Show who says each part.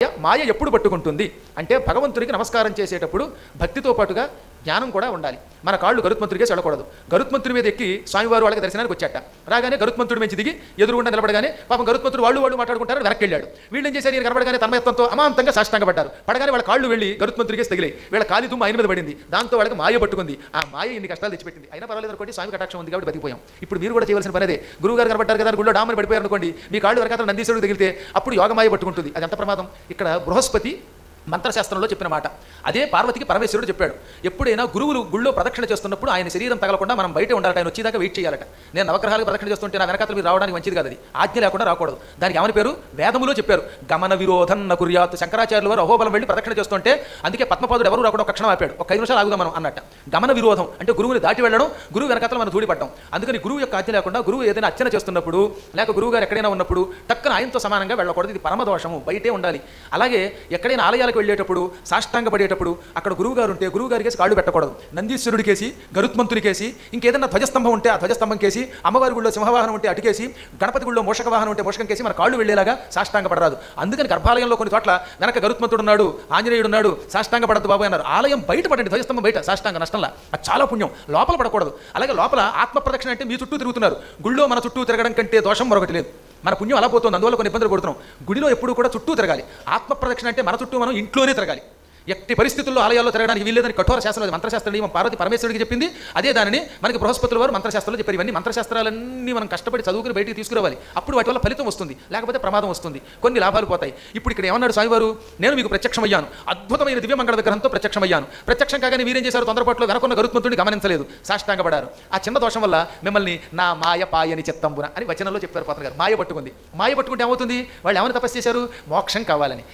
Speaker 1: మాయ ఎప్పుడు పట్టుకుంటుంది అంటే భగవంతుడికి నమస్కారం చేసేటప్పుడు భక్తితో పాటుగా జ్ఞానం కూడా ఉండాలి. మన కాళ్ళు గరుత్మంతుడికే వెళ్ళకూడదు. గరుత్మంతుడి మీద ఎక్కి స్వామివారు వాళ్ళకి దర్శనానికి వచ్చాట. రాగానే గరుత్మంతుడి నుంచి దిగి ఎదురుగుండా నిలబడగానే పాపం గరుత్మంతుడు వాళ్ళు మాట్లాడుకుంటారు, వెనక్కి వెళ్ళాడు. వీళ్ళు ఏం చేశారు, ఈయన కనబడగానే తన్మయత్వంతో అమాంతంగా సాష్టాంగ పడ్డారు. పడగానే వాళ్ళ కాళ్ళు వెళ్ళి గరుత్మంతుడికే తగిలాయి. వీళ్ళ కాలి దుమ్ము ఆయన మీద పడింది. దాంతో వాళ్ళకి మాయ పట్టుకుంది. ఆ మాయ ఇన్ని కష్టాలు తెచ్చిపెట్టింది. అయినా పర్వాలేదు అనుకోండి, స్వామి కటాక్షం ఉంది కాబట్టి బతికిపోయాం. ఇప్పుడు మీరు కూడా చేయవలసిన పని అదే. గురువుగారు కనబడ్డారు కదా, గుళ్ళో డామని పడిపోయారు అనుకోండి, మీ కాళ్ళు వరకత నందీశ్వరుడు తగిలితే అప్పుడు యోగమాయ పట్టుకుంటుంది. అది ఎంత ప్రమాదం. ఇక్కడ బృహస్పతి మంత్రశాస్త్రంలో చెప్పిన మాట అదే పార్వతికి పరమేశ్వరుడు చెప్పాడు. ఎప్పుడైనా గురువులు గుళ్ళో ప్రదక్షిణ చేస్తున్నప్పుడు ఆయన శరీరం తగలకుండా మనం బయట ఉండాలట, ఆయన వచ్చేదాకా వెయిట్ చేయాలట. నేను నవగ్రహాలకు ప్రదక్షిణ చేస్తుంటే నా వెనకాతలు మీరు రావడానికి మంచిది కాదు, అది ఆజ్ఞ లేకుండా రాకూడదు. దానికి ఏమని పేరు, వేదములో చెప్పారు, గమన విరోధం న కుర్యాత్. శంకరాచార్యుల వారు అహోబలం వెళ్ళి ప్రదక్షిణ చేస్తుంటే అందుకే పద్మపాదుడు ఎవరు రాకుండా ఒక క్షణం ఆపాడు, ఒక 5 నిమిషాలు ఆగుదాం మనం అన్నట్ట. గమన విరోధం అంటే గురువుని దాటి వెళ్ళడం, గురువు వెనకాతలు మనం ధూళిపడ్డం. అందుకని గురువు యొక్క ఆజ్ఞ లేకుండా గురువు ఏదైనా అర్చన చేస్తున్నప్పుడు లేక గురువు గారు ఎక్కడైనా ఉన్నప్పుడు టక్కన ఆయనతో సమానంగా వెళ్ళకూడదు. ఇది పరమదోషము, బయటే ఉండాలి. అలాగే ఎక్కడైనా ఆలయాలకు వెళ్ళేటప్పుడు సాష్టాంగ పడేటప్పుడు అక్కడ గురువు గారు ఉంటే గురువు గారికేసి కాళ్ళు పెట్టకూడదు. నందీశ్వరుడికేసి, గరుత్మంతుడికేసి, ఇంకేదైనా ధ్వజస్తంభం ఉంటే ఆ ధ్వజస్తంభం కేసి, అమ్మవారి గుళ్ళో సింహవాహనం ఉంటే అటుకేసి, గణపతి గుళ్ళో మోషక వాహనం ఉంటే మోషకం కేసి మన కాళ్ళు వెళ్ళేలాగా సాష్టాంగ పడరాదు. అందుకని గర్భాలయంలో కొన్ని చోట్ల వెనక గరుత్మంతుడు ఉన్నాడు, ఆంజనేయుడు ఉన్నాడు, సాష్టాంగ పడద్దు బాబు అన్నారు. ఆలయం బయట పడండి, ధ్వజస్తంభం బయట సాష్టాంగ నష్టంలా, అది చాలా పుణ్యం. లోపల పడకూడదు. అలాగే లోపల ఆత్మ ప్రదక్షిణ అంటే మీ చుట్టూ తిరుగుతున్నారు. గుళ్ళో మన చుట్టూ తిరగడం కంటే దోషం మరొకటి లేదు. మన పుణ్యం అలా పోతుంది, అందువల్ల కొన్ని ఇబ్బందులు పడుతున్నాం. గుడిలో ఎప్పుడు కూడా చుట్టూ తిరగాలి. ఆత్మ ప్రదక్షిణ అంటే మన చుట్టూ మనం ఇంట్లోనే తిరగాలి. ఎట్టి పరిస్థితుల్లో ఆలయాల్లో తిరగడానికి వీల్లేదని కఠోర శాస్త్రం, మంత్రశాస్త్రం నియమం పార్వతి పరమేశ్వరుడికి చెప్పింది. అదే దానిని మనకి బృహస్పతుల వారు మంత్రశాస్త్రంలో చెప్పారు. ఇవన్నీ మంత్రశాస్త్రాలన్నీ మనం కష్టపడి చదువుకుని బయటికి తీసుకురావాలి. అప్పుడు వాటి వల్ల ఫలితం వస్తుంది, లేకపోతే ప్రమాదం వస్తుంది, కొన్ని లాభాలు పోతాయి. ఇప్పుడు ఇక్కడ ఏమన్నాడు స్వామివారు, నేను మీకు ప్రత్యక్షమయ్యాను, అద్భుతమైన దివ్యమంగళ విగ్రహంతో ప్రత్యక్షమయ్యాను. ప్రత్యక్షం కాగానే మీరేం చేశారు, తొందరపాట్లో వెనకున్న గరుత్మంతుడిని గమనించలేదు, సాష్టాంగపడారు. ఆ చిన్న దోషం వల్ల మిమ్మల్ని నా మాయ పాయని చిత్తంబున అని వచనంలో చెప్పారు పోతన గారు. మాయ పట్టుకుంది. మాయ పట్టుకుంటే ఏమవుతుంది, వాళ్ళు ఏమైనా తపస్సు చేశారు, మోక్షం కావాలని.